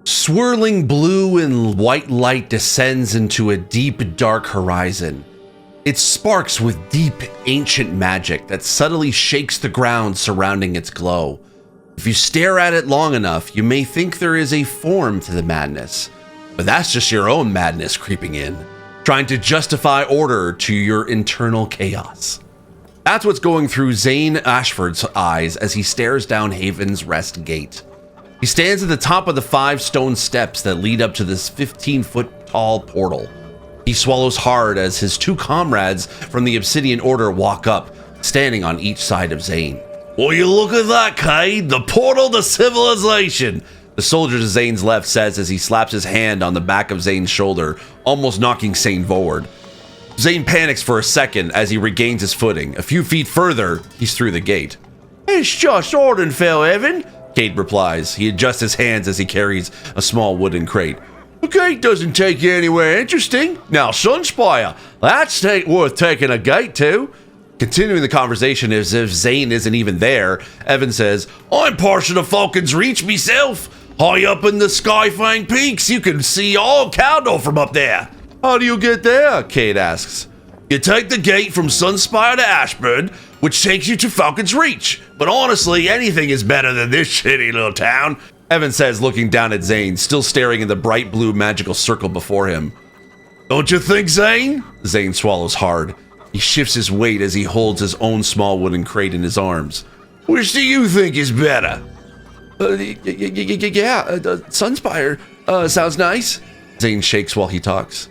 Swirling blue and white light descends into a deep, dark horizon. It sparks with deep, ancient magic that subtly shakes the ground surrounding its glow. If you stare at it long enough, you may think there is a form to the madness, but that's just your own madness creeping in, trying to justify order to your internal chaos. That's what's going through Zane Ashford's eyes as he stares down Haven's Rest Gate. He stands at the top of the 5 stone steps that lead up to this 15-foot tall portal. He swallows hard as his 2 comrades from the Obsidian Order walk up, standing on each side of Zane. "Will you look at that, Cade? The portal to civilization!" The soldier to Zane's left says as he slaps his hand on the back of Zane's shoulder, almost knocking Zane forward. Zane panics for a second as he regains his footing. A few feet further, he's through the gate. "It's just Ordenfell, Evan," Cade replies. He adjusts his hands as he carries a small wooden crate. "The gate doesn't take you anywhere interesting. Now, Sunspire, that's worth taking a gate to." Continuing the conversation as if Zane isn't even there, Evan says, "I'm partial to Falcon's Reach myself. High up in the Skyfang Peaks, you can see all Caldor from up there." "How do you get there?" Cade asks. "You take the gate from Sunspire to Ashburn, which takes you to Falcon's Reach. But honestly, anything is better than this shitty little town," Evan says, looking down at Zane, still staring in the bright blue magical circle before him. "Don't you think, Zane?" Zane swallows hard. He shifts his weight as he holds his own small wooden crate in his arms. "Which do you think is better?" Sunspire sounds nice." Zane shakes while he talks.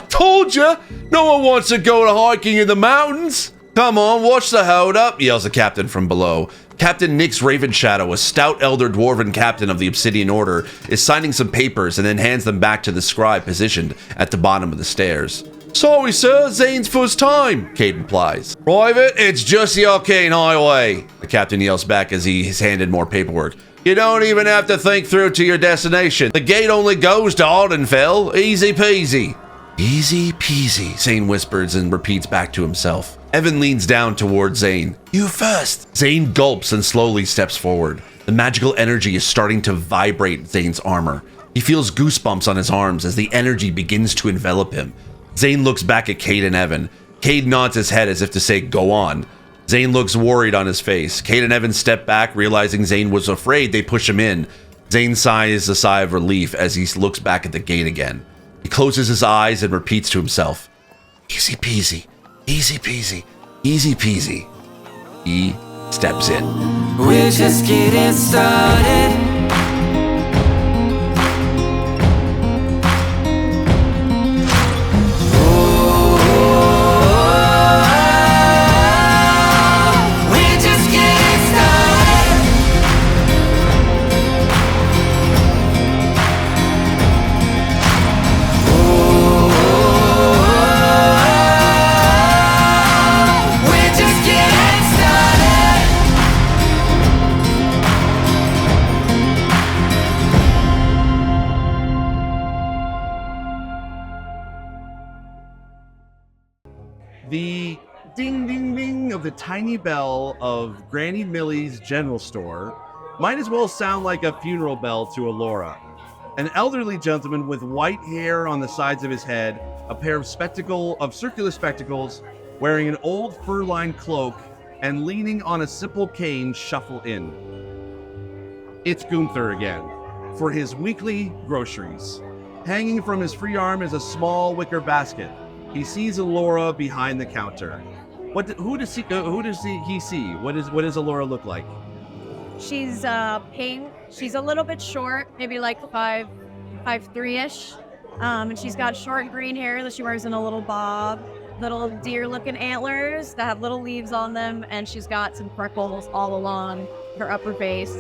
"Told ya! No one wants to go to hiking in the mountains!" "Come on, watch the hold up," yells a captain from below. Captain Nyx Ravenshadow, a stout elder dwarven captain of the Obsidian Order, is signing some papers and then hands them back to the scribe positioned at the bottom of the stairs. "Sorry, sir, Zane's first time," Cade replies. "Private, it's just the Arcane Highway," the captain yells back as he is handed more paperwork. "You don't even have to think through to your destination. The gate only goes to Ardenfell. Easy peasy." "Easy peasy," Zane whispers and repeats back to himself. Evan leans down towards Zane. "You first." Zane gulps and slowly steps forward. The magical energy is starting to vibrate Zane's armor. He feels goosebumps on his arms as the energy begins to envelop him. Zane looks back at Cade and Evan. Cade nods his head as if to say, "Go on." Zane looks worried on his face. Cade and Evan step back, realizing Zane was afraid they push him in. Zane sighs a sigh of relief as he looks back at the gate again. He closes his eyes and repeats to himself, "Easy peasy, easy peasy, easy peasy." He steps in. We're just getting started. The ding ding ding of the tiny bell of Granny Millie's general store might as well sound like a funeral bell to Elora. An elderly gentleman with white hair on the sides of his head, a pair of circular spectacles, wearing an old fur-lined cloak, and leaning on a simple cane shuffle in. It's Gunther again, for his weekly groceries. Hanging from his free arm is a small wicker basket. He sees Elora behind the counter. Who does he see? What does Elora look like? She's pink. She's a little bit short, maybe like 5'3"-ish. And she's got short green hair that she wears in a little bob, little deer-looking antlers that have little leaves on them, and she's got some freckles all along her upper face.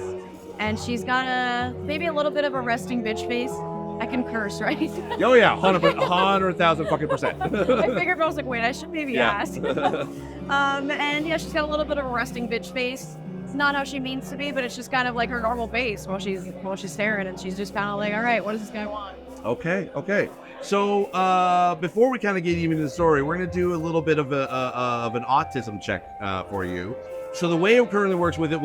And she's got maybe a little bit of a resting bitch face. I can curse, right? Oh yeah, 100,000 fucking %. I figured, I was like, wait, I should maybe ask. And yeah, she's got a little bit of a resting bitch face. It's not how she means to be, but it's just kind of like her normal face while she's staring, and she's just kind of like, all right, what does this guy want? Okay. So before we kind of get even into the story, we're gonna do a little bit of an autism check for you. So the way it currently works with the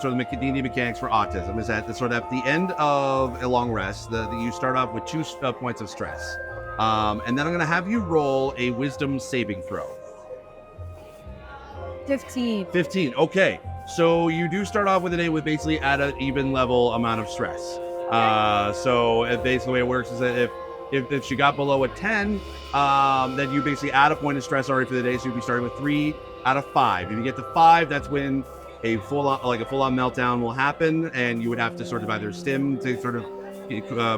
sort of D&D mechanics for autism is that sort of at the end of a long rest, you start off with 2 points of stress, and then I'm going to have you roll a Wisdom saving throw. 15. 15. Okay, so you do start off with a day with basically at an even level amount of stress. So basically the way it works is that if she got below a 10, then you basically add a point of stress already for the day. So you'd be starting with 3 out of 5. If you get to 5, that's when a full-on meltdown will happen, and you would have to sort of either stim to sort of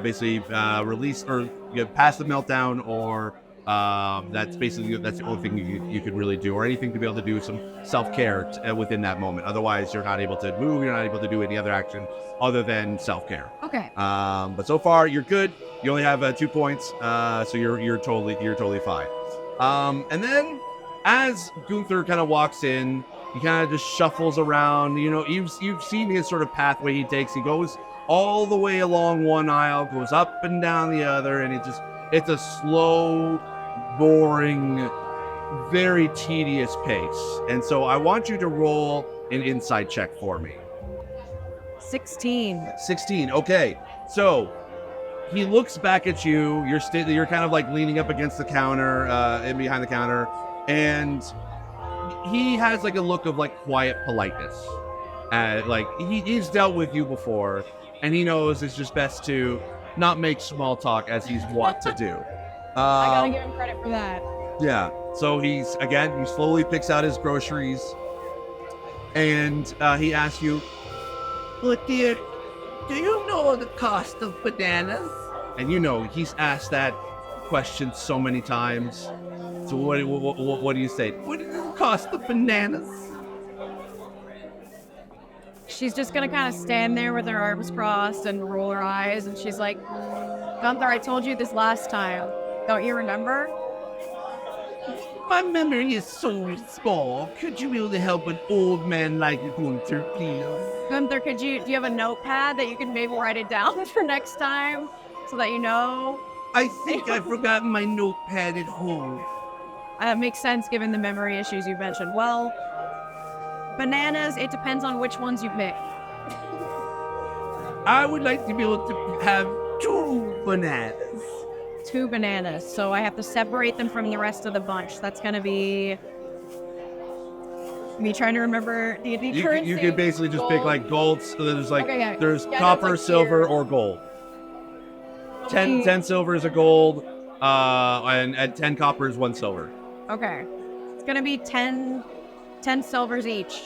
basically release or get past the meltdown, or that's the only thing you could really do, or anything to be able to do some self-care within that moment. Otherwise, you're not able to move. You're not able to do any other action other than self-care. Okay. But so far you're good. You only have 2 points, so you're totally fine. And then as Gunther kind of walks in, he kind of just shuffles around. You know, you've seen his sort of pathway he takes. He goes all the way along one aisle, goes up and down the other, and it's a slow, boring, very tedious pace. And so I want you to roll an insight check for me. 16. 16. Okay. So he looks back at you. You're kind of like leaning up against the counter, and behind the counter, and he has like a look of like quiet politeness. Like he's dealt with you before, and he knows it's just best to not make small talk as he's wont to do. I gotta give him credit for that. Yeah. So he slowly picks out his groceries, and he asks you, But dear, do you know the cost of bananas? and you know he's asked that question so many times. So what do you say? What is the cost of bananas? She's just gonna kind of stand there with her arms crossed and roll her eyes, and she's like, Gunther, I told you this last time. Don't you remember? My memory is so small. Could you really help an old man like Gunther, please? Gunther, do you have a notepad that you can maybe write it down for next time so that you know? I think I've forgotten my notepad at home. That makes sense given the memory issues you mentioned. Well, bananas, it depends on which ones you pick. I would like to be able to have 2 bananas. 2 bananas, so I have to separate them from the rest of the bunch. That's gonna be me trying to remember the currency. You can basically just pick like gold. So there's like Okay, yeah. there's Yeah, copper, that's like silver, here. or gold. 10 silver is a gold, and 10 copper is 1 silver. Okay. It's gonna be 10 silvers each.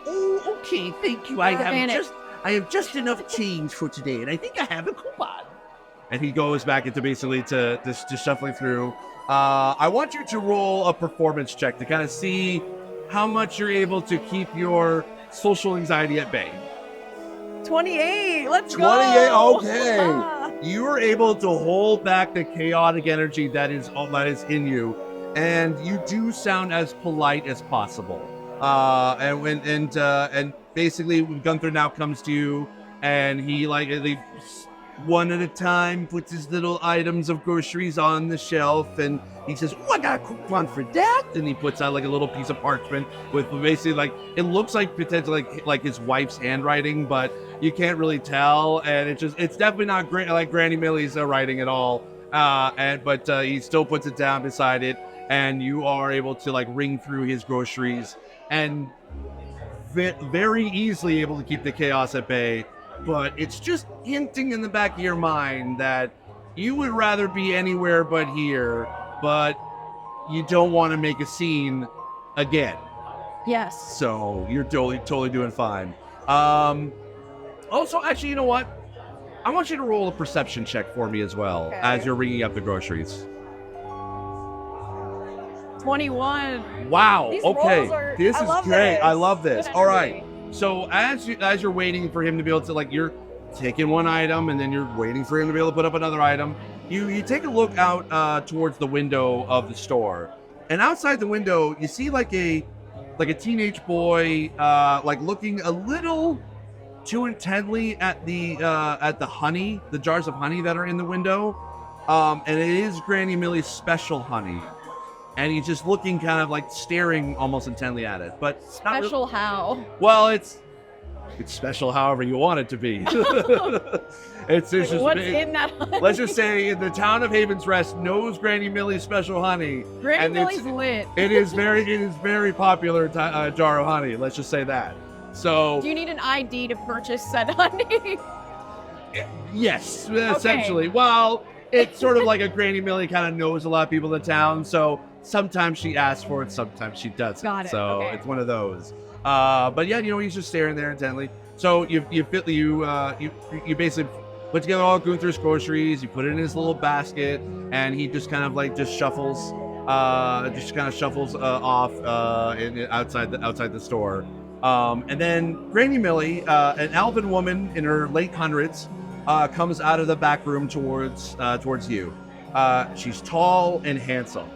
Oh, okay, thank you. I have just enough change for today, and I think I have a coupon. And he goes back into basically to just shuffling through. I want you to roll a performance check to kind of see how much you're able to keep your social anxiety at bay. 28. Let's 28. go. Okay. You are able to hold back the chaotic energy that is in you, and you do sound as polite as possible. And basically Gunther now comes to you, and he one at a time puts his little items of groceries on the shelf, and he says, "Oh, I got a coupon for that." And he puts out like a little piece of parchment with basically like it looks like potentially like his wife's handwriting, but you can't really tell, and it's definitely not like Granny Millie's writing at all. But he still puts it down beside it, and you are able to like ring through his groceries and very easily able to keep the chaos at bay. But it's just hinting in the back of your mind that you would rather be anywhere but here, but you don't want to make a scene again. Yes. So you're totally doing fine. Also, actually, you know what? I want you to roll a perception check for me as well as you're ringing up the groceries. 21. Wow. These Okay. rolls are- This I is love great. this. I love this. Good All right. energy. So as you're waiting for him to be able to you're taking one item, and then you're waiting for him to be able to put up another item, you take a look out towards the window of the store, and outside the window you see like a teenage boy looking a little too intently at the honey, the jars of honey that are in the window, and it is Granny Millie's special honey. and he's just looking kind of like staring almost intently at it. But it's not Special how? well, it's special however you want it to be. it's just What's in that honey? let's just say the town of Haven's Rest knows Granny Millie's special honey. Granny and Millie's lit. it is very popular jar of honey. Let's just say that. So Do you need an ID to purchase said honey? yes, essentially. Well, it's sort of like a Granny Millie kind of knows a lot of people in the town, so sometimes she asks for it, sometimes she doesn't. Got it, So okay. it's one of those. But yeah, he's just staring there intently. So you basically put together all Gunther's groceries, you put it in his little basket, and he just kind of like shuffles off outside the store. And then Granny Millie, an elven woman in her late hundreds, comes out of the back room towards you. She's tall and handsome.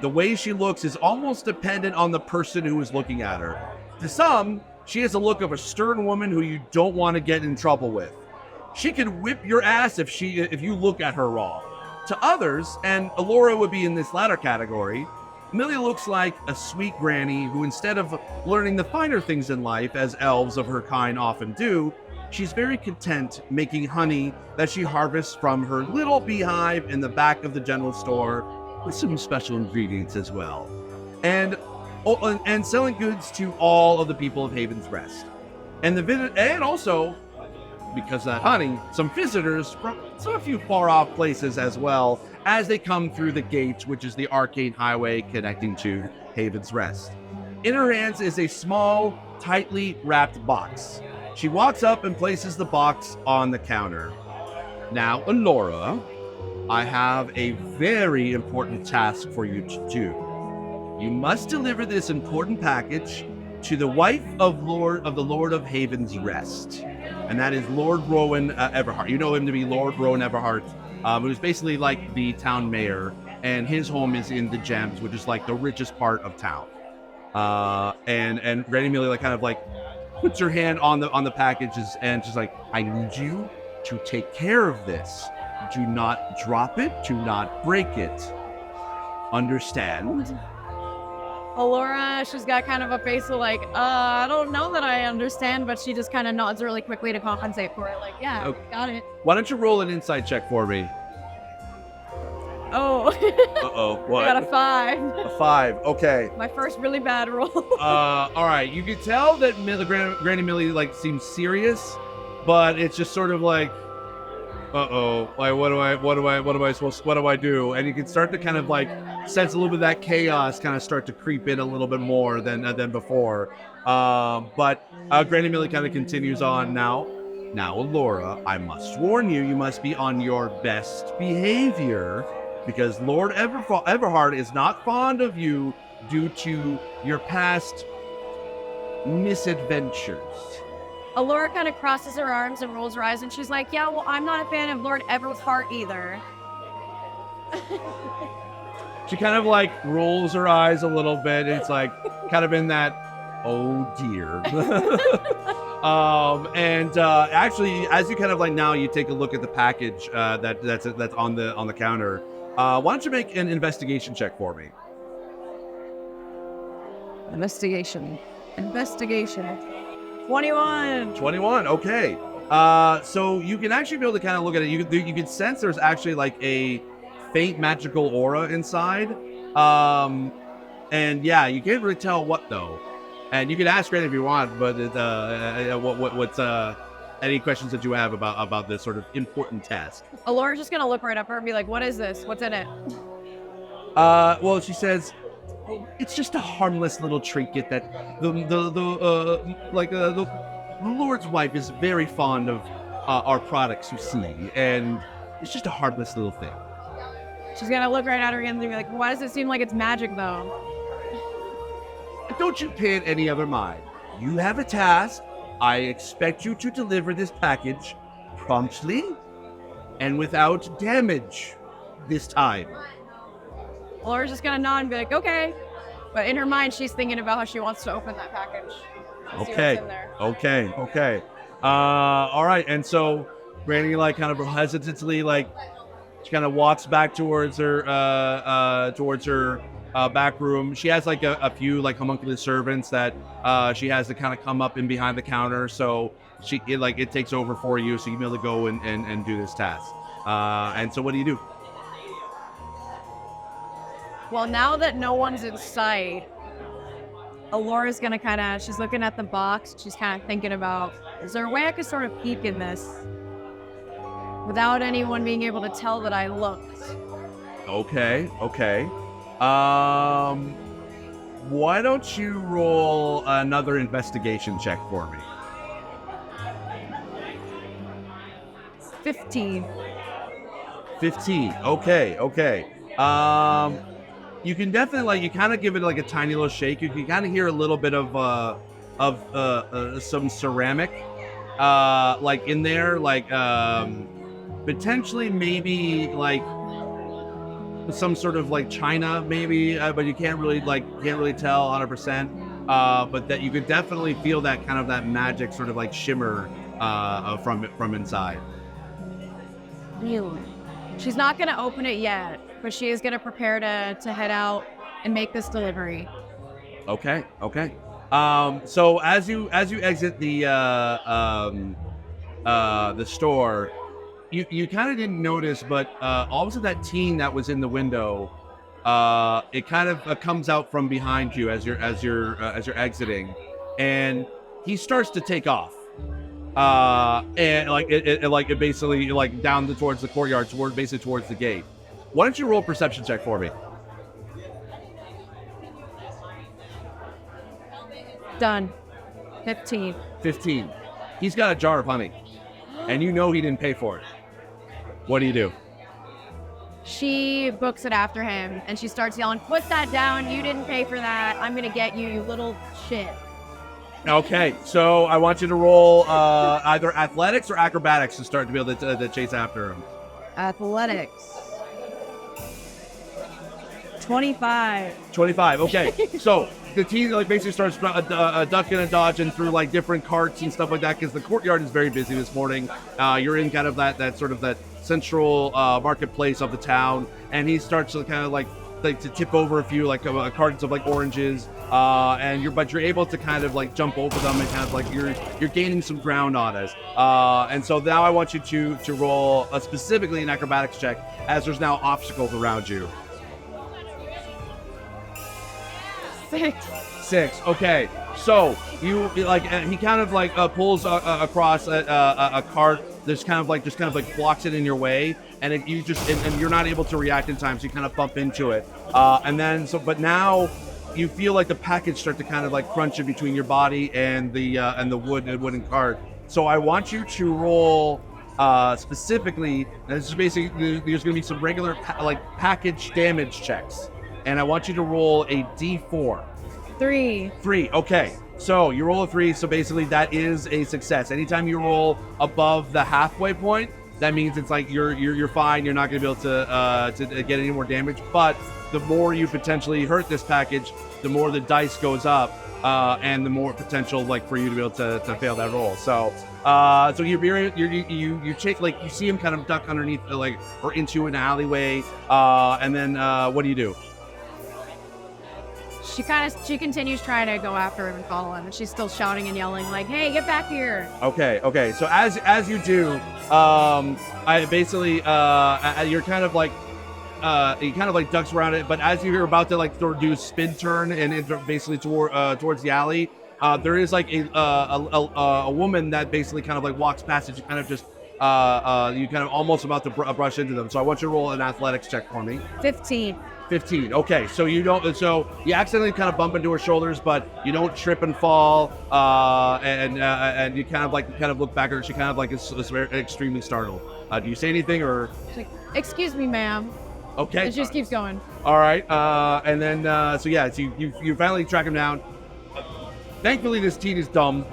The way she looks is almost dependent on the person who is looking at her. To some, she has the look of a stern woman who you don't want to get in trouble with. She can whip your ass if you look at her wrong. To others, and Elora would be in this latter category, Millie looks like a sweet granny who, instead of learning the finer things in life, as elves of her kind often do, she's very content making honey that she harvests from her little beehive in the back of the general store, with some special ingredients as well. And selling goods to all of the people of Haven's Rest. And also, because of that honey, some visitors from a few far off places as well, as they come through the gate, which is the arcade highway connecting to Haven's Rest. In her hands is a small, tightly wrapped box. She walks up and places the box on the counter. Now, Elora, I have a very important task for you to do. You must deliver this important package to the wife of the Lord of Haven's Rest, and that is Lord Rowan Everhart. You know him to be Lord Rowan Everhart, who's basically like the town mayor, and his home is in the Gems, which is like the richest part of town. And Granny Millie kind of puts her hand on the packages and she's like, I need you to take care of this. Do not drop it. Do not break it. Understand? Elora, she's got kind of a face of I don't know that I understand, but she just kind of nods really quickly to compensate for it. Yeah, Okay. got it. Why don't you roll an insight check for me? Oh. Uh-oh. What? I got a 5. A 5. Okay. My first really bad roll. All right. You can tell that Granny Millie seems serious, but it's just sort of uh-oh. What do I do? And you can start to kind of sense a little bit of that chaos kind of start to creep in a little bit more than before. But Granny Millie kind of continues on now. Now, Elora, I must warn you, you must be on your best behavior, because Lord Everhart is not fond of you due to your past misadventures. Elora kind of crosses her arms and rolls her eyes, and she's like, yeah, well, I'm not a fan of Lord Everhart either. She kind of rolls her eyes a little bit. It's kind of in that, oh dear. Actually, as you kind of now you take a look at the package that's on the counter. Why don't you make an investigation check for me? Investigation. 21. Okay. So you can actually be able to kind of look at it. You can sense there's actually a faint magical aura inside. And yeah, you can't really tell what though. And you can ask Granny if you want, but what's any questions that you have about this sort of important task? Elora's just gonna look right up her and be like, what is this? What's in it? Well, she says, it's just a harmless little trinket that the Lord's wife is very fond of our products, you see, and it's just a harmless little thing. She's gonna look right at her again and be like, why does it seem like it's magic though? Don't you pay it any other mind. You have a task. I expect you to deliver this package promptly and without damage this time. Elora's just gonna nod and be like, okay. But in her mind, she's thinking about how she wants to open that package. And see what's in there. Okay. All right. And so Granny kind of hesitantly she kind of walks back towards her back room. She has like a few like homunculus servants that she has to kind of come up in behind the counter. So it takes over for you, so you can be able to go and do this task. And so what do you do? Well, now that no one's in sight, Elora's gonna she's looking at the box. She's kind of thinking about, is there a way I could sort of peek in this without anyone being able to tell that I looked? Okay. Why don't you roll another investigation check for me? 15. 15. Okay. You can definitely you kind of give it like a tiny little shake. You can kind of hear a little bit of some ceramic like in there, like potentially maybe like some sort of like china maybe, but you can't really tell 100%. But that you could definitely feel that kind of that magic sort of like shimmer from inside. Really? She's not gonna open it yet, but she is gonna prepare to head out and make this delivery. Okay. So as you exit the store, you kind of didn't notice, but all of a sudden that teen that was in the window, it kind of comes out from behind you as you're exiting, and he starts to take off. And it basically like down towards the courtyard, towards the gate. Why don't you roll a perception check for me? Done. 15. 15. He's got a jar of honey, and you know he didn't pay for it. What do you do? She books it after him, and she starts yelling, "Put that down! You didn't pay for that! I'm gonna get you, you little shit!" Okay, so I want you to roll either athletics or acrobatics to start to be able to chase after him. Athletics. 25. 25. Okay, so the team like basically starts ducking and dodging through like different carts and stuff like that because the courtyard is very busy this morning. You're in kind of that sort of that central marketplace of the town, and he starts to kind of like to tip over a few like cartons of like oranges, and you're able to kind of like jump over them and kind of like you're gaining some ground on us. And so now I want you to roll specifically an acrobatics check as there's now obstacles around you. 6. Okay, so you like he kind of like pulls across a cart. Just kind of like blocks it in your way, and you're not able to react in time, so you kind of bump into it. But now you feel like the package start to kind of like crunch in between your body and the wooden cart. So I want you to roll specifically. This is basically there's going to be some regular package damage checks, and I want you to roll a D4. 3. 3. Okay. So you roll a 3, so basically that is a success. Anytime you roll above the halfway point, that means it's like you're fine. You're not going to be able to get any more damage. But the more you potentially hurt this package, the more the dice goes up, and the more potential like for you to be able to fail that roll. So you take like you see him kind of duck underneath or into an alleyway, and then what do you do? She continues trying to go after him and follow him, and she's still shouting and yelling like, "Hey, get back here!" Okay. So as you do, I basically you're kind of like he kind of like ducks around it, but as you're about to like sort of do a spin turn and basically towards the alley, there is like a woman that basically kind of like walks past it. You kind of just you kind of almost about to brush into them. So I want you to roll an athletics check for me. 15. 15. Okay, so you accidentally kind of bump into her shoulders, but you don't trip and fall, and you kind of look back at her. She kind of like is very extremely startled. Do you say anything or? She's like, "Excuse me, ma'am." Okay. And she just keeps going. All right. And then so you finally track him down. Thankfully, this teen is dumb,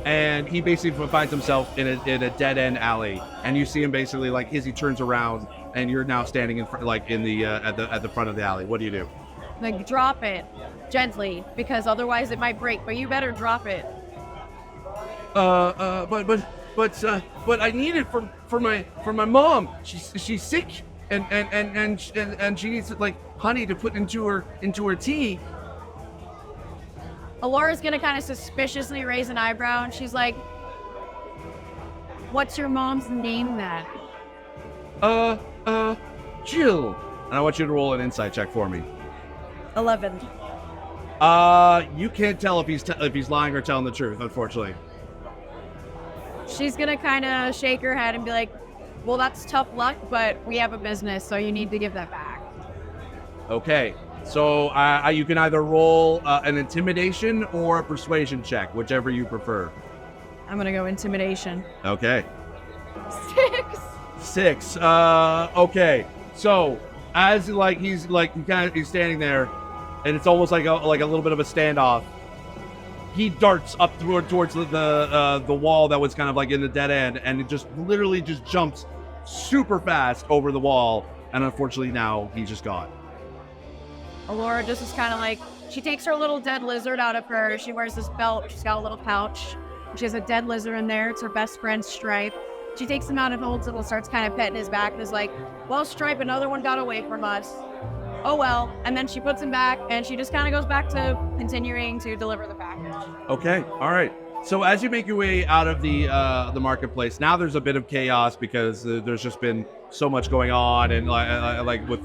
and he basically finds himself in a dead end alley, and you see him basically like as he turns around. And you're now standing in front, like in the at the front of the alley. What do you do? Like drop it gently, because otherwise it might break. But you better drop it. But I need it for my mom. She's sick and she needs like honey to put into her tea. Elora's gonna kind of suspiciously raise an eyebrow, and she's like, "What's your mom's name then?" Jill. And I want you to roll an insight check for me. 11. You can't tell if he's lying or telling the truth, unfortunately. She's gonna kind of shake her head and be like, "Well, that's tough luck, but we have a business, so you need to give that back." Okay, so you can either roll an intimidation or a persuasion check, whichever you prefer. I'm gonna go intimidation. Okay. 6. 6. Okay. So as he's standing there, and it's almost like a little bit of a standoff. He darts up towards the wall that was kind of like in the dead end, and it just literally just jumps super fast over the wall. And unfortunately, now he's just gone. Elora just is kind of like, she takes her little dead lizard out of her. She wears this belt. She's got a little pouch. She has a dead lizard in there. It's her best friend, Stripe. She takes him out and holds him and starts kind of petting his back and is like, "Well, Stripe, another one got away from us. Oh well." And then she puts him back, and she just kind of goes back to continuing to deliver the package. Okay, all right. So as you make your way out of the marketplace, now there's a bit of chaos because there's just been so much going on, and with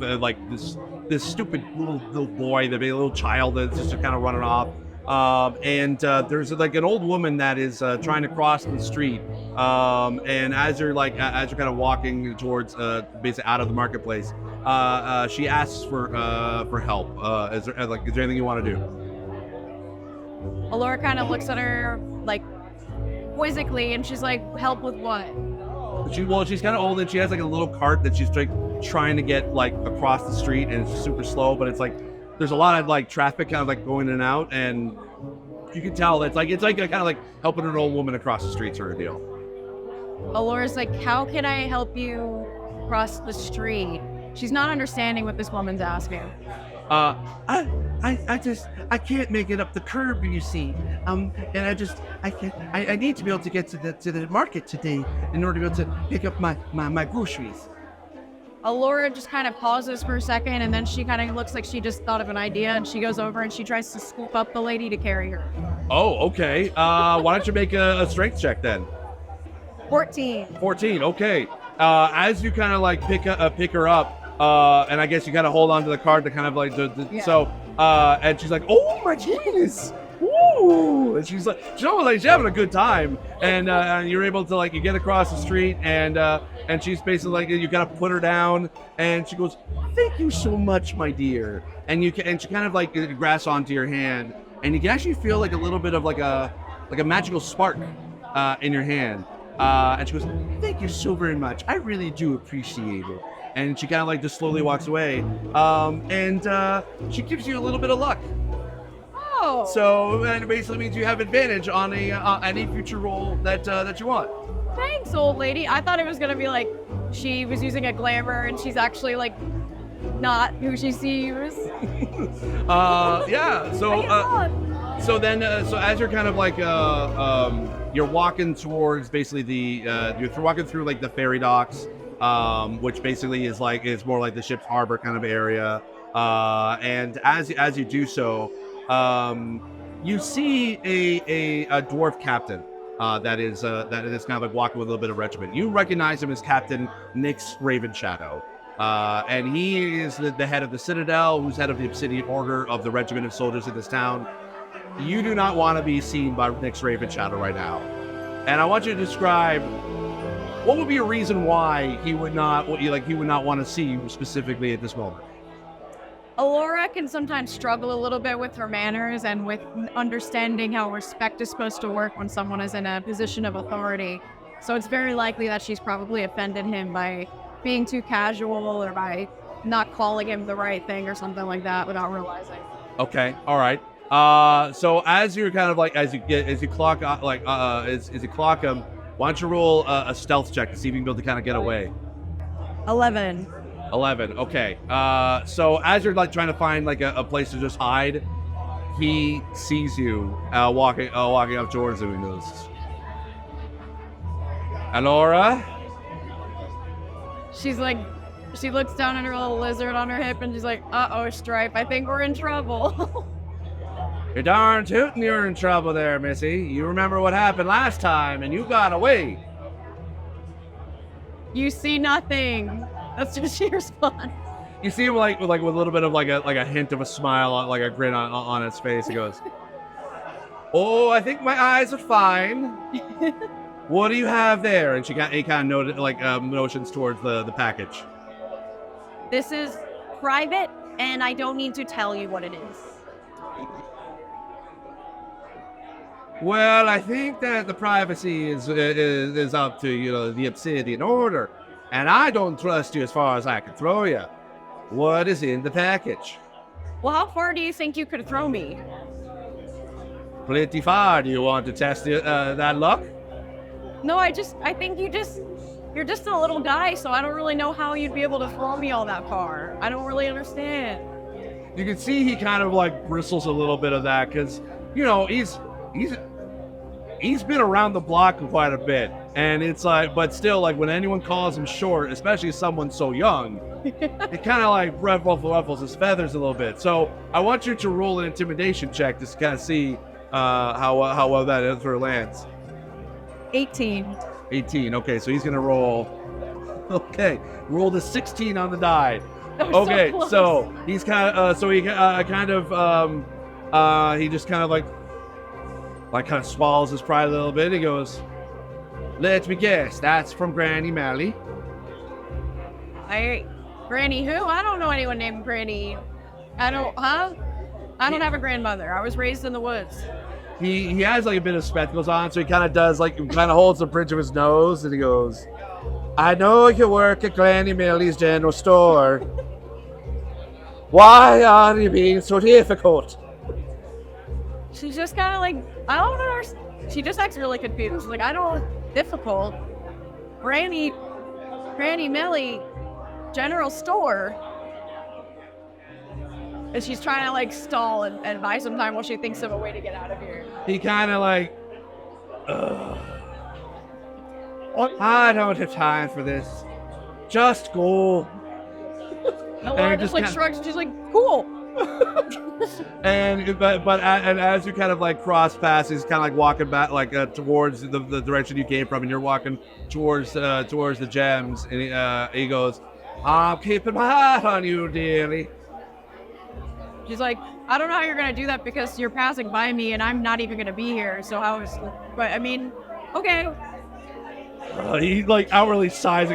this stupid little boy, the little child that's just kind of running off. And there's like an old woman that is trying to cross the street. And as you're kind of walking towards basically out of the marketplace, she asks for help. Is there anything you want to do? Elora kind of looks at her like quizzically, and she's like, "Help with what?" She's kind of old, and she has like a little cart that she's like trying to get like across the street, and it's super slow, but it's like there's a lot of like traffic kind of like going in and out, and you can tell it's like kind of like helping an old woman across the street sort of deal. Elora's like, "How can I help you cross the street?" She's not understanding what this woman's asking. I can't make it up the curb, you see. And I need to be able to get to the market today in order to be able to pick up my groceries. Elora just kind of pauses for a second, and then she kind of looks like she just thought of an idea, and she goes over and she tries to scoop up the lady to carry her. Oh, okay. Why don't you make a strength check then? 14. 14. Okay. As you kind of like pick her up, and I guess you kind of hold on to the card to kind of like so. And she's like, "Oh my goodness, woo!" And she's almost like she's having a good time, and you're able to like you get across the street, and she's basically like you gotta put her down, and she goes, "Thank you so much, my dear," and she kind of like grasps onto your hand, and you can actually feel like a little bit of like a magical spark in your hand, and she goes, "Thank you so very much. I really do appreciate it." And she kind of like just slowly walks away, and she gives you a little bit of luck. Oh. So it basically means you have advantage on any future roll that you want. Thanks, old lady. I thought it was gonna be like she was using a glamour and she's actually like not who she seems. Yeah. So then as you're kind of like you're walking towards basically you're walking through like the ferry docks. Which basically is more like the ship's harbor kind of area. And as you do so, you see a dwarf captain that is kind of like walking with a little bit of regiment. You recognize him as Captain Nyx Ravenshadow. And he is the head of the Citadel, who's head of the Obsidian Order of the Regiment of Soldiers in this town. You do not want to be seen by Nyx Ravenshadow right now. And I want you to describe what would be a reason why he would not want to see you specifically at this moment. Elora can sometimes struggle a little bit with her manners and with understanding how respect is supposed to work when someone is in a position of authority. So it's very likely that she's probably offended him by being too casual or by not calling him the right thing or something like that without realizing. Okay, all right. So as you're kind of like as you clock him, why don't you roll a stealth check to see if you can be able to kind of get away? 11. 11. Okay. So as you're like trying to find like a place to just hide, he sees you walking up towards him and goes, "Elora?" She's like She looks down at her little lizard on her hip and she's like, uh-oh, Stripe, I think we're in trouble. You're darn tootin' you're in trouble there, Missy. You remember what happened last time, and you got away. You see nothing. That's what she responds. You see him with a little bit of like a hint of a smile, like a grin on his face. He goes, "Oh, I think my eyes are fine. What do you have there?" And he kind of motions towards the package. This is private, and I don't need to tell you what it is. Well, I think that the privacy is up to the Obsidian Order, and I don't trust you as far as I can throw you. What is in the package? Well, how far do you think you could throw me? Pretty far. Do you want to test that luck? No, I think you're just a little guy, so I don't really know how you'd be able to throw me all that far. I don't really understand. You can see he kind of bristles a little bit of that because, he's been around the block quite a bit, and it's but still, when anyone calls him short, especially someone so young, it kind of ruffles his feathers a little bit. So I want you to roll an intimidation check to kind of see how well that answer lands. 18. 18. Okay, so he's gonna roll. Okay, roll the 16 on the die. Okay, so he's he just kind of swallows his pride a little bit. He goes, "Let me guess, that's from Granny Millie." Granny who? I don't know anyone named Granny. I don't have a grandmother. I was raised in the woods. He has a bit of spectacles on, so he kind of does holds the bridge of his nose, and he goes, "I know you work at Granny Millie's general store. Why are you being so difficult?" She's just kind of I don't know. She just acts really confused. She's difficult. Granny Millie, general store. And she's trying to stall and buy some time while she thinks of a way to get out of here. He kind of I don't have time for this. Just go. Elora just shrugs. She's cool. and as you kind of cross paths, he's kind of walking back towards the direction you came from, and you're walking towards the gems, and he goes, "I'm keeping my eye on you, dearly." She's like, "I don't know how you're gonna do that because you're passing by me and I'm not even gonna be here. So how is? But I mean, okay." He outwardly sighs,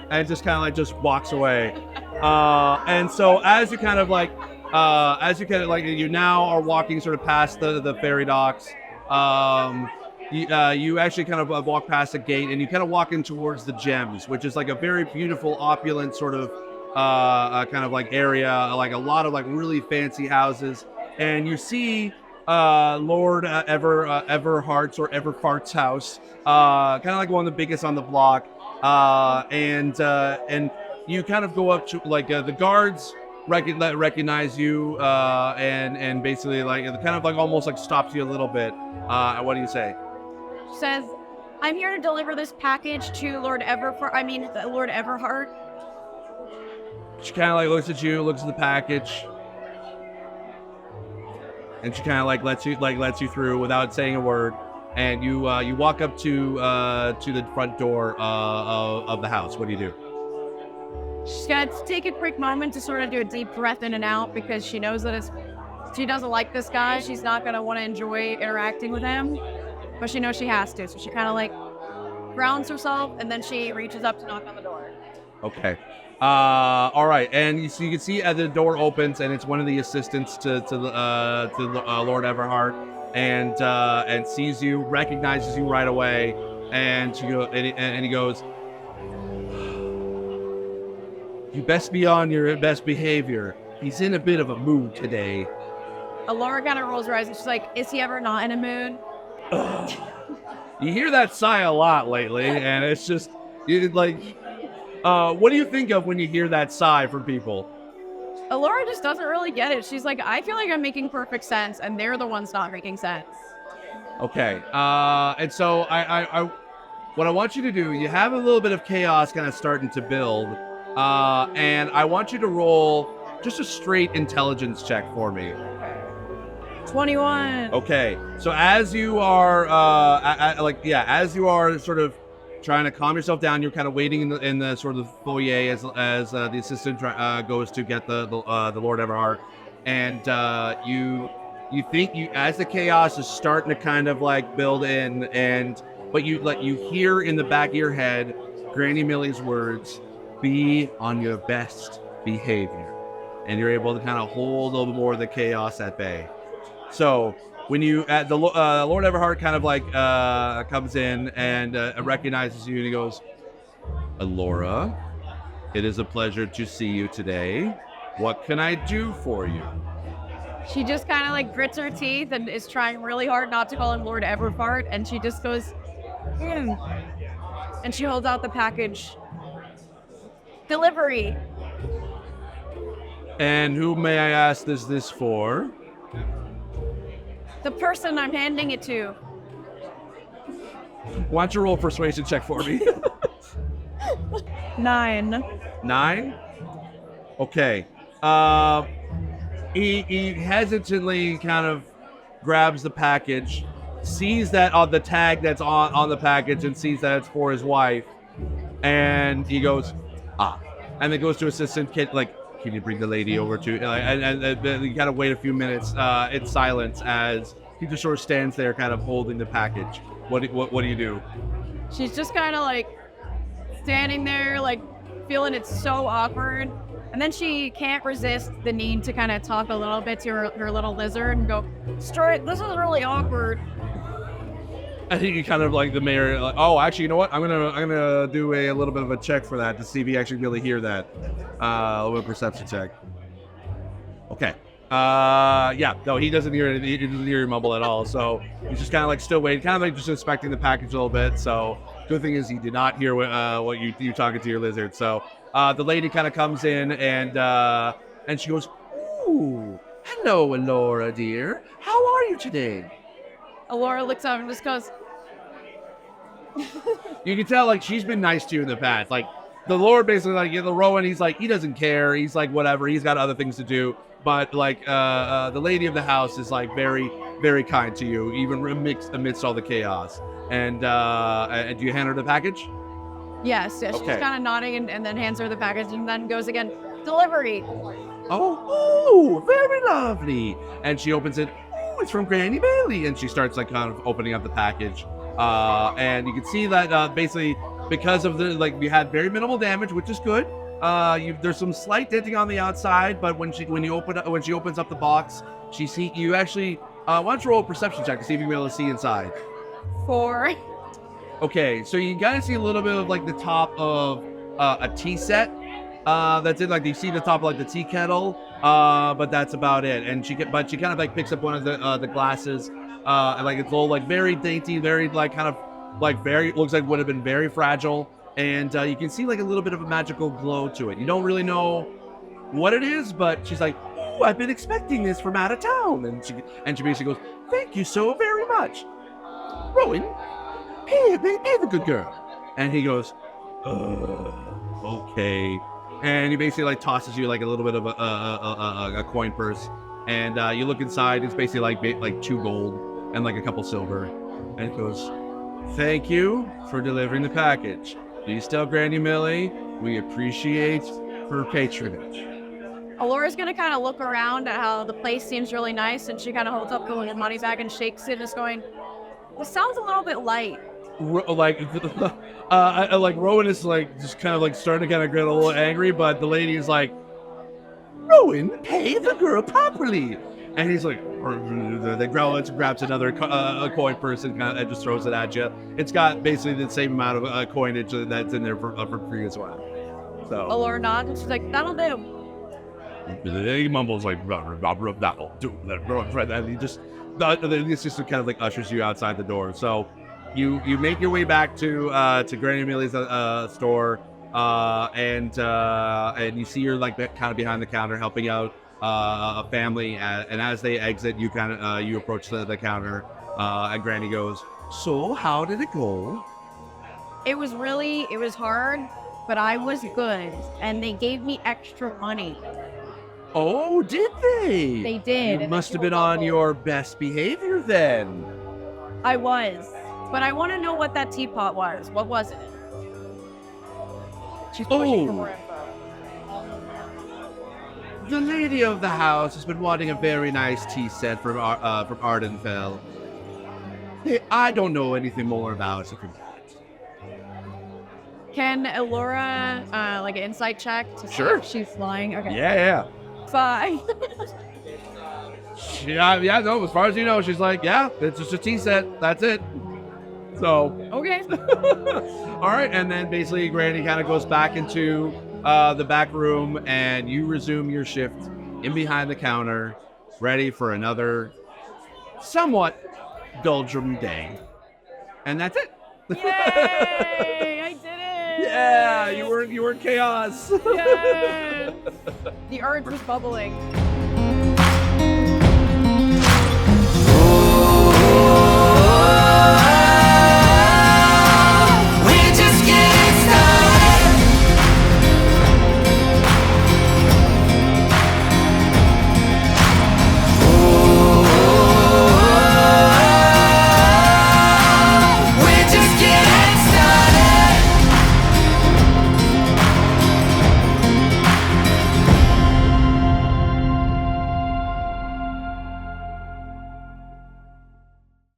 and just kind of just walks away. And so as you you now are walking sort of past the ferry docks, you actually kind of walk past the gate, and you kind of walk in towards the gems, which is a very beautiful, opulent sort of area, a lot of really fancy houses, and you see Lord Everhart's or Everfart's house, kind of one of the biggest on the block, and you kind of go up to the guards recognize you, and basically it kind of almost stops you a little bit. What do you say? She says, "I'm here to deliver this package to Lord Everhart." She kind of looks at you, looks at the package, and she kind of lets you through without saying a word. And you walk up to the front door of the house. What do you do? She's got to take a quick moment to sort of do a deep breath in and out because she knows that she doesn't like this guy. She's not going to want to enjoy interacting with him, but she knows she has to. So she kind of grounds herself, and then she reaches up to knock on the door. Okay. All right. And you can see as the door opens, and it's one of the assistants to Lord Everhart, and sees you, recognizes you right away, and he goes, "You best be on your best behavior. He's in a bit of a mood today." Elora kind of rolls her eyes and she's like, "Is he ever not in a mood?" You hear that sigh a lot lately, and it's just what do you think of when you hear that sigh from people? Elora just doesn't really get it. She's like, "I feel like I'm making perfect sense, and they're the ones not making sense." Okay. And so what I want you to do, you have a little bit of chaos kind of starting to build, and I want you to roll just a straight intelligence check for me. 21. Okay, so as you are, as you are sort of trying to calm yourself down, you're kind of waiting in the sort of foyer as the assistant goes to get the Lord Everhart, and you think as the chaos is starting to kind of like build in, but you hear in the back of your head Granny Millie's words, "Be on your best behavior," and you're able to kind of hold a little bit more of the chaos at bay. So when you the Lord Everhart kind of like comes in and recognizes you, and he goes, "Elora, it is a pleasure to see you today. What can I do for you?" She just kind of like grits her teeth and is trying really hard not to call him Lord Everfart, and she just goes, and she holds out the package. Delivery. "And who, may I ask, is this for?" The person I'm handing it to. Why don't you roll a persuasion check for me? 9. 9? Okay. He hesitantly kind of grabs the package, sees that on the tag that's on the package, and sees that it's for his wife, and he goes, and then goes to assistant kid, like, "Can you bring the lady over to?" And you gotta wait a few minutes in silence as he just sort of stands there, kind of holding the package. What do you do? She's just kind of like standing there, like feeling it's so awkward. And then she can't resist the need to kind of talk a little bit to her little lizard and go, "Straight, this is really awkward." I think you kind of like the mayor, like, "Oh, actually, you know what? I'm gonna do a little bit of a check for that to see if you actually really hear that. A little perception check." Okay. Yeah. No, he doesn't hear anything. He doesn't hear you mumble at all. So he's just kind of like still waiting, kind of like just inspecting the package a little bit. So good thing is he did not hear what you talking to your lizard. So the lady kind of comes in and she goes, Ooh, hello, Elora, dear. How are you today? Elora looks up and just goes, you can tell like she's been nice to you in the past. Like the Lord basically like the Rowan, he's like he doesn't care. He's like whatever. He's got other things to do. But like the lady of the house is like very, very kind to you, even amidst all the chaos. And do you hand her the package? yes. She's Okay. kind of nodding and then hands her the package and then goes again, "Delivery." Oh, very lovely. And she opens it. Oh, it's from Granny Millie. And she starts like kind of opening up the package. And you can see that basically because of the like we had very minimal damage, which is good. There's some slight denting on the outside, but when she opens up the box, you actually why don't you roll a perception check to see if you'll be able to see inside. 4. Okay, so you kind of see a little bit of like the top of a tea set. That's it. Like you see the top of like the tea kettle, but that's about it. And she kind of like picks up one of the glasses, and like it's all like very dainty, very like kind of like very looks like would have been very fragile. And you can see like a little bit of a magical glow to it. You don't really know what it is, but she's like, "Ooh, I've been expecting this from out of town." And she basically goes, "Thank you so very much, Rowan. Pay the good girl." And he goes, "Okay." And he basically like tosses you like a little bit of a coin purse, and you look inside. It's basically like 2 gold and like a couple silver, and it goes, "Thank you for delivering the package. Please tell Granny Millie we appreciate her patronage." Elora's gonna kind of look around at how the place seems really nice, and she kind of holds up the money bag and shakes it, just going, "This sounds a little bit light." Like Rowan is like just kind of like starting to kind of get a little angry, but the lady is like, "Rowan, pay the girl properly." And he's like, the girl grabs another coin purse and just throws it at you. It's got basically the same amount of coinage that's in there for free as well. So Elora nods, and she's like, "That'll do." he mumbles like, "That'll do." And he just kind of like ushers you outside the door. So you make your way back to Granny Millie's store, and you see her like kind of behind the counter helping out a family, and as they exit, you kind of you approach the counter, and Granny goes, "So how did it go?" It was hard, but I was good, and they gave me extra money. Oh, did they? They did. You must have been on your best behavior then. I was, but I want to know what that teapot was. What was it? She's pushing for more info. The lady of the house has been wanting a very nice tea set from Ardenfell. Hey, I don't know anything more about it. Can Elora, like an insight check to see Sure. if she's lying? Okay. Yeah. 5. Yeah, no, as far as you know, she's like, yeah, it's just a tea set. That's it. So, Okay. all right. And then basically Granny kind of goes back into the back room and you resume your shift in behind the counter, ready for another somewhat doldrum day. And that's it. Yay! I did it! Yeah, you were in chaos. Yes! The urge was bubbling.